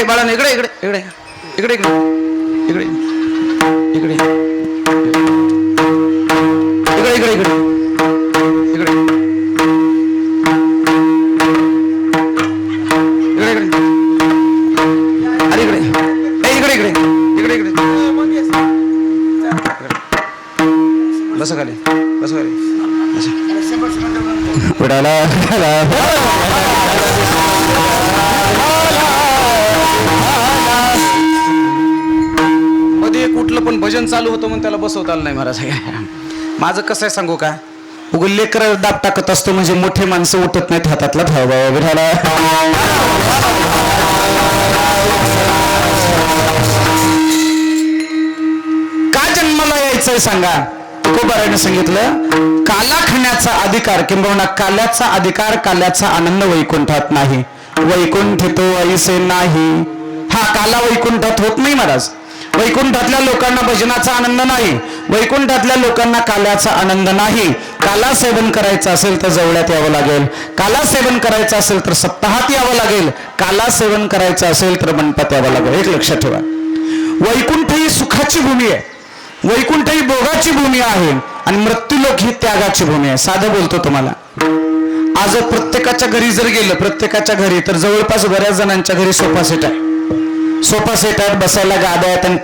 बाळा इकडे इकडे इकडे इकडे इकडे इकडे इकडे इकडे इकडे इकडे इकडे इकडे इकडे इकडे इकडे बस खाली बस खाली उडाला मध्ये कुठलं पण भजन चालू होतं म्हणून त्याला बसवता आलं नाही महाराज. माझं कसं आहे सांगू का, लेकर दाब टाकत असतो म्हणजे मोठे माणसं उठत नाहीत हातातला धावा विठाला. का जन्माला यायचंय सांगा. तुकोबाराने सांगितलं काला खाण्याचा अधिकार किंबहुना काल्याचा अधिकार, काल्याचा आनंद वैकुंठात नाही. वैकुंठ तो ऐसे नाही. हा काला वैकुंठात होत नाही महाराज. वैकुंठातल्या लोकांना भजनाचा आनंद नाही, वैकुंठातल्या लोकांना काल्याचा आनंद नाही. काला सेवन करायचं असेल तर जवळ्यात यावं लागेल, काला सेवन करायचं असेल तर सप्ताहात यावं लागेल, काला सेवन करायचं असेल तर मंडपात यावं लागेल. एक लक्षात ठेवा, वैकुंठ ही सुखाची भूमी आहे, वैकुंठ ही भोगाची भूमी आहे आणि मृत्यूलोक ही त्यागाची भूमी आहे. साधं बोलतो तुम्हाला, आज प्रत्येकाच्या घरी जर गेलं, प्रत्येकाच्या घरी तर जवळपास बऱ्याच जणांच्या घरी सोफा सेट आहे. सोफा सेट आहेत, बसायला गाद्या आहेत आणि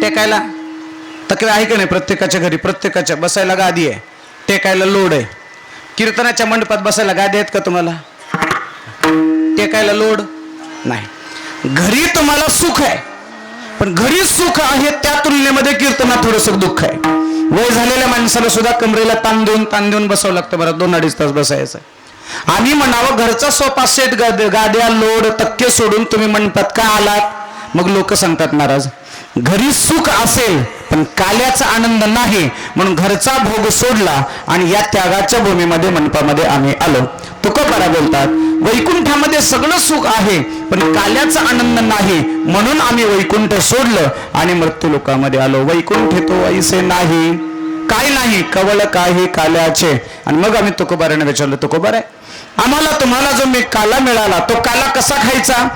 टेकायला तकवे आहे का नाही. प्रत्येकाच्या घरी प्रत्येकाच्या बसायला गादी आहे, टेकायला लोड आहे. कीर्तनाच्या मंडपात बसायला गादी आहेत का तुम्हाला, टेकायला लोड नाही. घरी तुम्हाला सुख आहे, पण घरी सुख आहे त्या तुलनेमध्ये कीर्तनात थोडंसं दुःख आहे. वय झालेल्या माणसाला सुद्धा कमरेला ताण देऊन बसावं लागतं बरं, 2-2.5 तास बसायचं. आम्ही म्हणावं घरचा सोफा सेट, गाद्या, लोड, तक्के सोडून तुम्ही मंडपात का आलात. मग लोक सांगतात महाराज घरी सुख असेल पण काल्याचा आनंद नाही, म्हणून घरचा भोग सोडला आणि या त्यागाच्या भूमीमध्ये मंडपामध्ये आम्ही आलो. तुकोबारा बोलतात वैकुंठामध्ये सगळं सुख आहे पण काल्याचा आनंद नाही, म्हणून आम्ही वैकुंठ सोडलं आणि मृत्यू लोकामध्ये आलो. वैकुंठ तो ऐसे नाही, काय नाही कवळ काही काल्याचे. आणि मग आम्ही तुकोबाराने विचारलं, तुकोबारा आम्हाला तुम्हाला जो मी काला मिळाला तो काला कसा खायचा.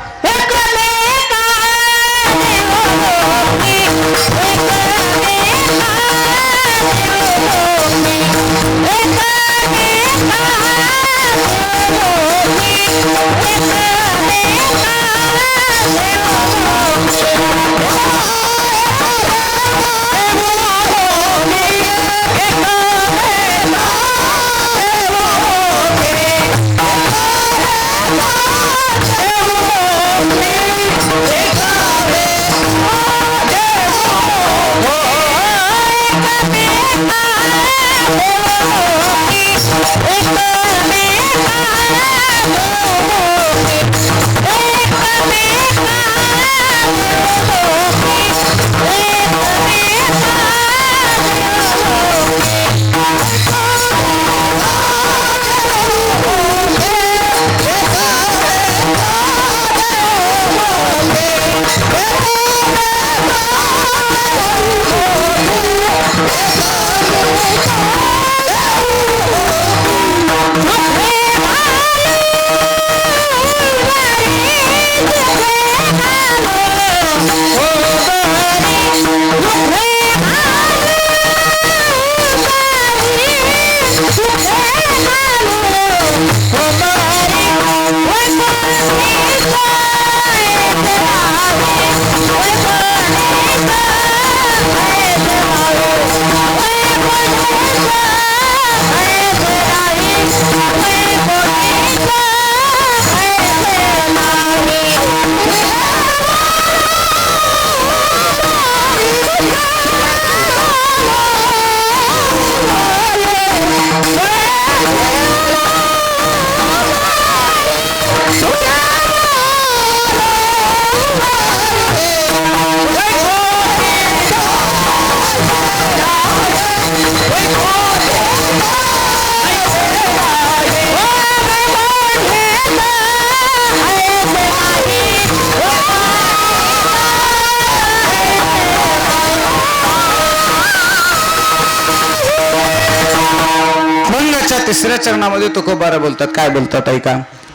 तिसऱ्या चरणामध्ये तुकोबारा बोलतात, काय बोलतात ऐका.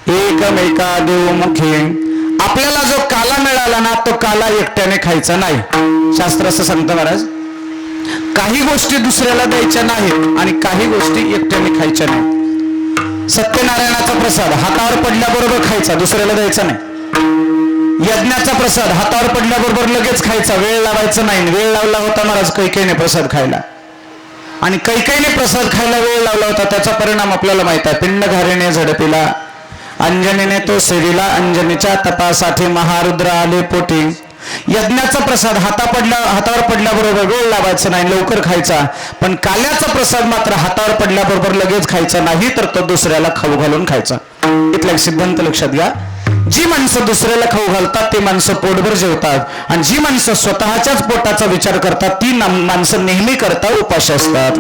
एकमेका देव मुखे आपल्याला जो काला मिळाला ना तो काला एकट्याने खायचा नाही. शास्त्र असं सांगतं महाराज, काही गोष्टी दुसऱ्याला द्यायच्या नाहीत आणि काही गोष्टी एकट्याने खायच्या नाहीत. सत्यनारायणाचा प्रसाद हातावर पडल्याबरोबर खायचा, दुसऱ्याला द्यायचा नाही. यज्ञाचा प्रसाद हातावर पडल्याबरोबर लगेच खायचा, वेळ लावायचा नाही. वेळ लावला होता महाराज कैकेयीने प्रसाद खायला, आणि कैकेयीने प्रसाद खायला वेळ लावला होता. त्याचा परिणाम आपल्याला माहित आहे. पिंडघारीने झडपिला, अंजनीने तो सेविला, अंजनीच्या तपासाठी महारुद्र आले पोटी. यज्ञाचा प्रसाद हातावर पडल्याबरोबर वेळ लावायचा नाही, लवकर खायचा. पण काल्याचा प्रसाद मात्र हातावर पडल्याबरोबर लगेच खायचा नाही, तर तो दुसऱ्याला खाऊ घालून खायचा. इथला एक सिद्धांत लक्षात घ्या. जी माणसं दुसऱ्याला खाऊ घालतात ती माणसं पोटभर जेवतात, आणि जी माणसं स्वतःच्याच पोटाचा विचार करतात ती माणसं नेहमी करता उपाशी असतात.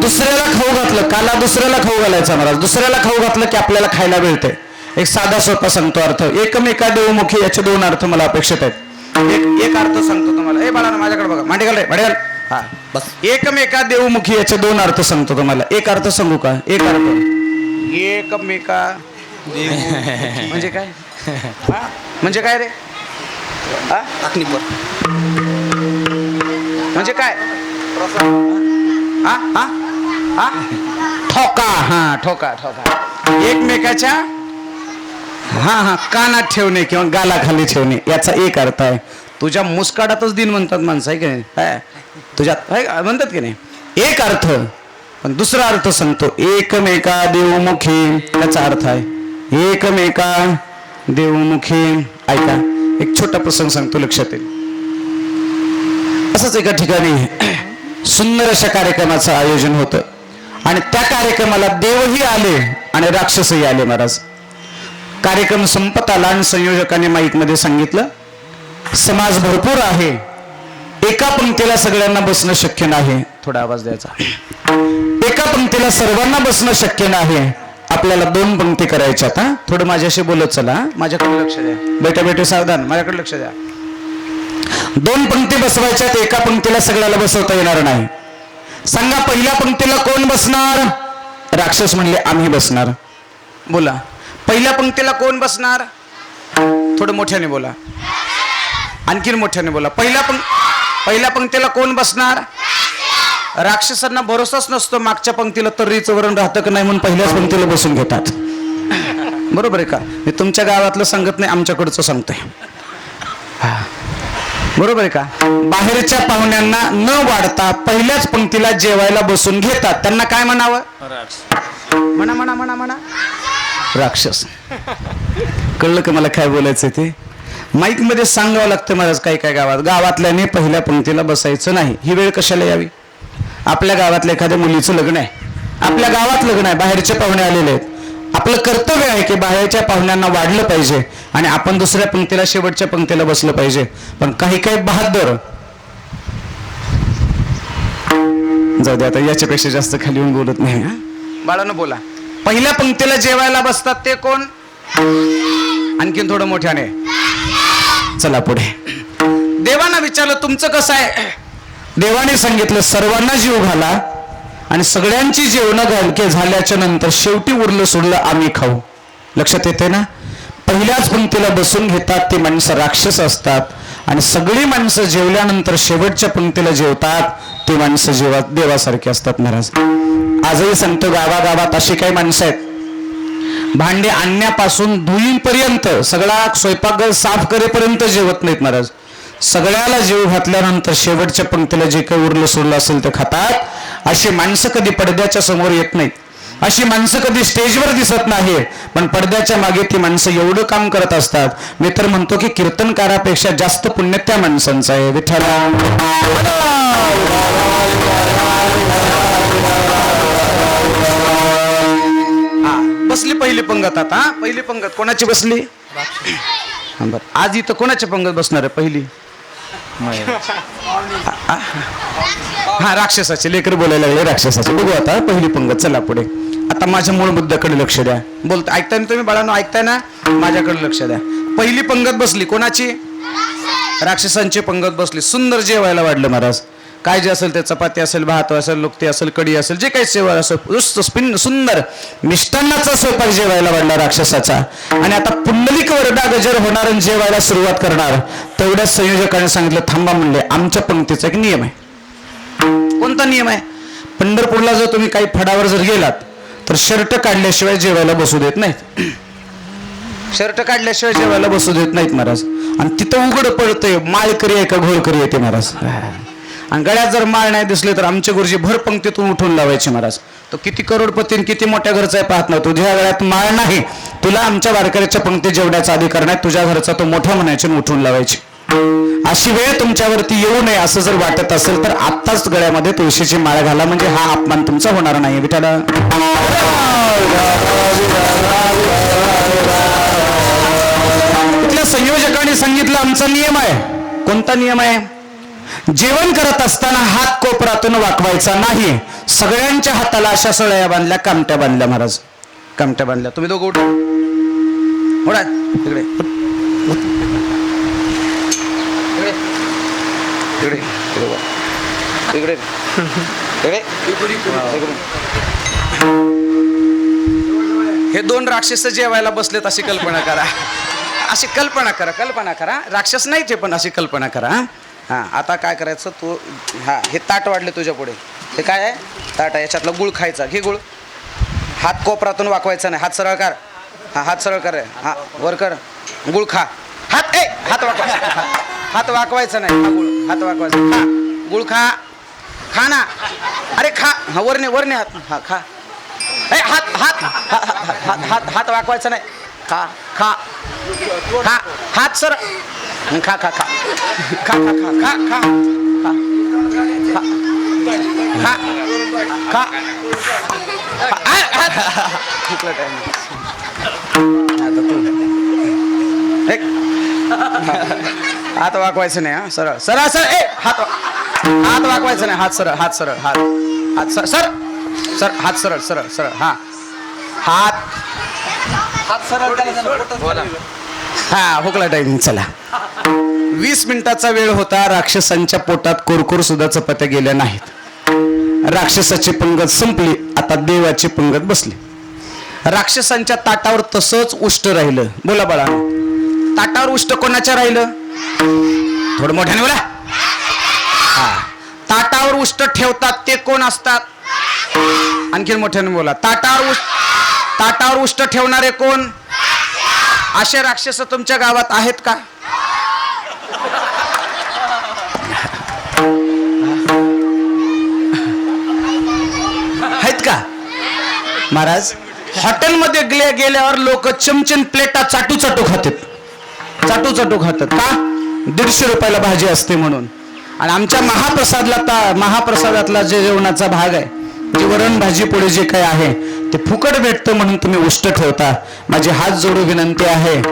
दुसऱ्याला खाऊ घातलं, काला दुसऱ्याला खाऊ घालायचा महाराज. दुसऱ्याला खाऊ घातलं की आपल्याला खायला मिळते. एक साधा सोपा सांगतो अर्थ. एकमेका देवमुखी, याचे दोन अर्थ मला अपेक्षित आहेत. एक अर्थ सांगतो तुम्हाला. ए बाळा माझ्याकडे बघा, मांडी घाल रे, मांडी घाल. हा बस. एकमेका देवमुखी, याचे दोन अर्थ सांगतो तुम्हाला. एक अर्थ सांगू का? एक अर्थ एकमेका म्हणजे काय? म्हणजे काय रे? म्हणजे काय? ठोका. हा ठोका ठोका. एकमेकाच्या कानात ठेवणे किंवा गालाखाली ठेवणे, याचा एक अर्थ आहे. तुझ्या मुस्काडातच दिन म्हणतात माणसं, आहे की नाही? तुझ्यात म्हणतात की नाही? एक अर्थ. पण दुसरा अर्थ सांगतो, एकमेका देवमुखी, याचा अर्थ आहे एकमेका देवमुखी. ऐका, एक छोटा प्रसंग सांगतो, लक्षात येईल. असंच एका ठिकाणी सुंदर अशा कार्यक्रमाचं आयोजन होतं, आणि त्या कार्यक्रमाला देवही आले आणि राक्षसही आले महाराज. कार्यक्रम संपत आला आणि संयोजकांनी माईक मध्ये सांगितलं, समाज भरपूर आहे, एका पंक्तीला सगळ्यांना बसणं शक्य नाही. थोडा आवाज द्यायचा. एका पंक्तीला सर्वांना बसणं शक्य नाही, आपल्याला दोन पंक्ती करायच्यात. हा थोडं माझ्याशी बोलत चला, माझ्याकडे लक्ष द्या. बेटा बेटे सावधान, माझ्याकडे लक्ष द्या. दोन पंक्ती बसवायच्यात, एका पंक्तीला सगळ्याला बसवता येणार नाही. सांगा, पहिल्या पंक्तीला कोण बसणार? राक्षस म्हणले आम्ही बसणार. बोला, पहिल्या पंक्तीला कोण बसणार? थोडं मोठ्याने बोला, आणखीन मोठ्याने बोला. पहिल्या पंक्तीला कोण बसणार? राक्षसांना भरोसाच नसतो मागच्या पंक्तीला तर्रीचं वरण राहतं का नाही, म्हणून पहिल्याच पंक्तीला बसून घेतात. बरोबर आहे का? मी तुमच्या गावातलं सांगत नाही, आमच्याकडचं सांगतोय. बरोबर आहे का? बाहेरच्या पाहुण्यांना न वाढता पहिल्याच पंक्तीला जेवायला बसून घेतात. त्यांना काय म्हणावं? म्हणा म्हणा म्हणा म्हणा राक्षस. कळलं का मला काय बोलायचं ते? माईक मध्ये सांगावं लागतं महाराज. काही काय गावातल्याने पहिल्या पंक्तीला बसायचं नाही. ही वेळ कशाला यावी? आपल्या गावातल्या एखाद्या मुलीचं लग्न आहे, आपल्या गावात लग्न आहे, बाहेरचे पाहुणे आलेले आहेत. आपलं कर्तव्य आहे की बाहेरच्या पाहुण्यांना वाढलं पाहिजे आणि आपण दुसऱ्या पंक्तीला, शेवटच्या पंक्तीला बसलं पाहिजे. पण काही काही बहादर, जाऊ दे आता, याच्यापेक्षा जास्त खाली येऊन बोलत नाही. बाळानं बोला. पहिल्या पंक्तीला जेवायला बसतात ते कोण? आणखीन थोडं मोठ्याने. चला पुढे. देवानं विचारलं तुमचं कसं आहे? देवाने सांगितलं सर्वांना जीव घाला आणि सगळ्यांची जेवणं घालके झाल्याच्या नंतर शेवटी उरलं सोडलं आम्ही खाऊ. लक्षात येते ना? पहिल्याच पंक्तीला बसून घेतात ती माणसं राक्षस असतात, आणि सगळी माणसं जेवल्यानंतर शेवटच्या पंक्तीला जेवतात ती माणसं देवासारखी असतात महाराज. आजही सांगतो, गावागावात अशी काही माणसं आहेत, भांडे आणण्यापासून धुईपर्यंत, सगळा स्वयंपाकघर साफ करेपर्यंत जेवत नाहीत महाराज. सगळ्याला जेव घातल्यानंतर शेवटच्या पंक्तीला जे काही उरलं सोडलं असेल ते खातात. अशी माणसं कधी पडद्याच्या समोर येत नाहीत, अशी माणसं कधी स्टेजवर दिसत नाही, पण पडद्याच्या मागे ती माणसं एवढं काम करत असतात. मी तर म्हणतो की कीर्तनकारापेक्षा जास्त पुण्य त्या माणसांचं आहे. विठ्ठला बसली पहिली पंगत. आता पहिली पंगत कोणाची बसली? आज इथं कोणाची पंगत बसणार आहे पहिली? राक्षसाचे लेकर बोलायला लागले, राक्षसाचे. बघू आता पहिली पंगत. चला पुढे. आता माझ्या मूळ मुद्द्याकडे लक्ष द्या. बोलता ऐकताय ना तुम्ही बाळांनो? ऐकताय ना? माझ्याकडे लक्ष द्या. पहिली पंगत बसली कोणाची? राक्षसांची पंगत बसली. सुंदर जेवायला वाढलं महाराज. काय जे असेल ते चपाती असेल, भात असेल, लुकती असेल, कढी असेल, जे काही सेवा असेल, सुंदर मिष्टान्नाचा स्वयंपाक जेवायला वाढला राक्षसाचा. आणि आता पुंडलिक वरडा गजर होणार आणि जेवायला सुरुवात करणार. तेवढ्याच संयोजकाने सांगितलं, थांबा म्हणले, आमच्या पंक्तीचा एक नियम आहे. कोणता नियम आहे? पंढरपूरला जर तुम्ही काही फडावर जर गेलात तर शर्ट काढल्याशिवाय जेवायला बसू देत नाहीत. शर्ट काढल्याशिवाय जेवायला बसू देत नाहीत महाराज. आणि तिथं उघड पडतंय, माळकरी आहे का घोळकरी आहे ते महाराज. आणि गळ्यात जर माळ नाही दिसले तर आमचे गुरुजी भर पंक्तीतून उठून लावायचे महाराज. तो किती करोडपती किती मोठ्या घरचा आहे पाहत ना, तुझ्या गळ्यात माळ नाही, तुला आमच्या वारकऱ्याच्या पंक्तीत जेवढ्याचा अधिकार नाही, तुझ्या घरचा तो मोठा म्हणायचे आणि उठून लावायचे. अशी वेळ तुमच्यावरती येऊ नये असं जर वाटत असेल तर आत्ताच गळ्यामध्ये तुळशीची माळ घाला, म्हणजे हा अपमान तुमचा होणार नाही. विठाला इथल्या संयोजकांनी सांगितलं आमचा नियम आहे. कोणता नियम आहे? जेवण करत असताना हात कोपरातून वाकवायचा नाही. सगळ्यांच्या हाताला अशा सळया बांधल्या, कामट्या बांधल्या महाराज, कामट्या बांधल्या. तुम्ही दोघं उठा, उठा इकडे, इकडे इकडे इकडे. हे दोन राक्षस जेवायला बसलेत अशी कल्पना करा, अशी कल्पना करा, कल्पना करा. राक्षस नाहीच आहे पण अशी कल्पना करा. हां, आता काय करायचं, तू हां हे ताट वाढले तुझ्या पुढे, हे काय आहे? ताट आहे, याच्यातला गुळ खायचा. घे गुळ. हात कोपरातून वाकवायचा नाही, हात सरळ कर. हां, हात सरळ कर, हां वर कर, गुळ खा. हात हात वाकवायचा, हात वाकवायचा नाही, हा गुळ हात वाकवायचा. खा गुळ, खा, खा ना, अरे खा. हा वरने वरने हात, हा खा. हात हात हात हात हात वाकवायचा नाही, खा खा खा, हात सर, खा खा खा खा खा खा खा खा हात वाकवायचं नाही. हा सरळ सरळ सर, हात हात वाकवायचं नाही, हात सरळ, हात सरळ, हात हात सर सर सर, हात सरळ सरळ सरळ. हा हात हात सरळ. हा हुकला टाइम. चला, 20 मिनिटाचा वेळ होता. राक्षसांच्या पोटात कोरकोर सुद्धा चपात्या गेल्या नाहीत. राक्षसाची पंगत संपली. आता देवाची पंगत बसली. राक्षसांच्या ताटावर तसंच उष्ट राहिलं. बोला बाळा, ताटावर उष्ट कोणाच्या राहिलं? थोडं मोठ्याने बोला. हा, ताटावर उष्ट ठेवतात ते कोण असतात? आणखीन मोठ्याने बोला. ताटावर उष्ट ठेवणारे कोण? असे राक्षस तुमच्या गावात आहेत का? आहेत का महाराज? हॉटेलमध्ये गेल्यावर लोक चमचन प्लेटा चाटू चाटू खातात, चाटू चाटू खातात का? 150 रुपयाला भाजी असते म्हणून. आणि आमच्या महाप्रसादातला जे जेवणाचा भाग आहे, जे वरण भाजी पोळी जे काही आहे ते फुकट भेटतं म्हणून तुम्ही उष्ट ठेवता. माझी हात जोडू विनंती आहे,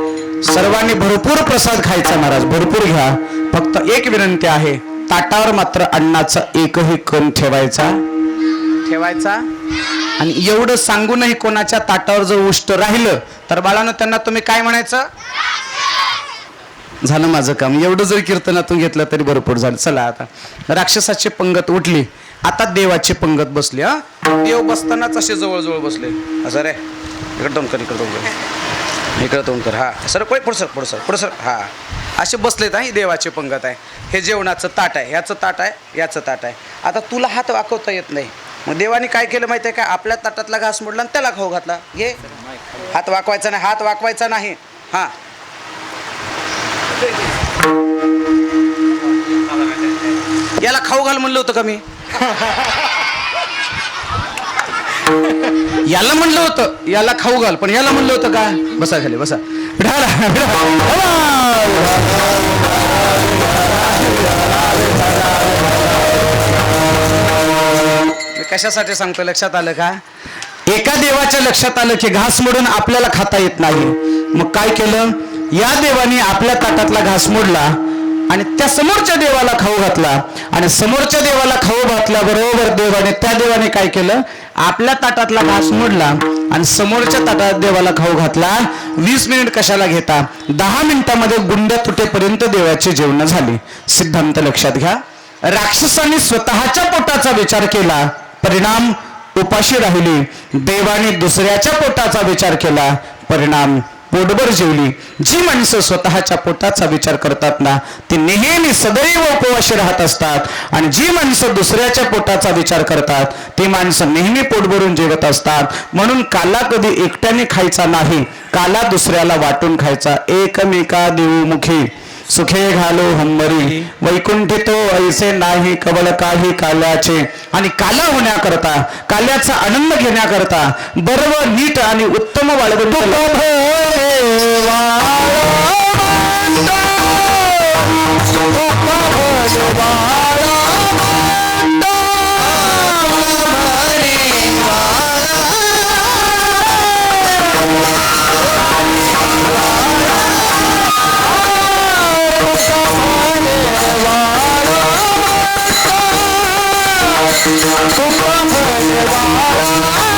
सर्वांनी भरपूर प्रसाद खायचा महाराज, भरपूर घ्या. फक्त एक विनंती आहे, ताटावर मात्र अन्नाचा एकही कण ठेवायचा. आणि एवढं सांगूनही कोणाच्या ताटावर जर उष्ट राहिलं तर बाळांनो त्यांना तुम्ही काय म्हणायचं? झालं माझं काम. एवढं जर कीर्तनातून घेतलं तरी भरपूर झालं. चला, आता राक्षसाची पंगत उठली. आता देवाची पंगत बसली. हा, देव बसतानाच असे जवळजवळ बसले. असं रे, इकडे तोंड कर, इकडे तोंड कर, इकडे तोंड कर. हा सर, पुढसर पुढसर पुढसर. हा, असे बसलेत. हा, ही देवाची पंगत आहे. हे जेवणाचं ताट आहे, याचं ताट आहे, याचं ताट आहे. आता तुला हात वाकवता येत नाही. मग देवाने काय केलं माहिती आहे का? आपल्या ताटातला घास मोडला आणि त्याला खाऊ घातला. घे, हात वाकवायचा नाही, हात वाकवायचा नाही. हा, याला खाऊ घाल म्हणलं होतं का मी? याला म्हणलं होतं याला खाऊ घाल, पण याला म्हणलं होतं का? बसा खाली, बसा. कशासाठी सांगतो लक्षात आलं का? एका देवाच्या लक्षात आलं की घास मोडून आपल्याला खाता येत नाही. मग काय केलं? या देवाने आपल्या ताटातला घास मोडला आणि त्या समोरच्या देवाला खाऊ घातला. आणि समोरच्या देवाला खाऊ घातल्याबरोबर त्या देवाने काय केलं? आपल्या ताटातला घास मोडला आणि समोरच्या ताटात देवाला खाऊ घातला. 20 मिनिट कशाला घेता? 10 मिनिटामध्ये गुंड्या तुटेपर्यंत देवाची जेवण झाली. सिद्धांत लक्षात घ्या. राक्षसांनी स्वतःच्या पोटाचा विचार केला, परिणाम उपाशी राहिली. देवाने दुसऱ्याच्या पोटाचा विचार केला, परिणाम पोटभर जेवली. जी माणसं स्वतःच्या पोटाचा विचार करतात ना, ती नेहमी सदैव उपवाशी राहत असतात. आणि जी माणसं दुसऱ्याच्या पोटाचा विचार करतात, ती माणसं नेहमी पोट भरून जेवत असतात. म्हणून काला कधी एकट्याने खायचा नाही, काला दुसऱ्याला वाटून खायचा. एकमेका देऊ मुखी सुखे घालो हंबरी, वैकुंठी तो ऐसे नाही कवल काही काल्याचे. आणि काला होण्याकरता, काल्याचा आनंद घेण्याकरता बर्व नीट आणि उत्तम वाळवंट Super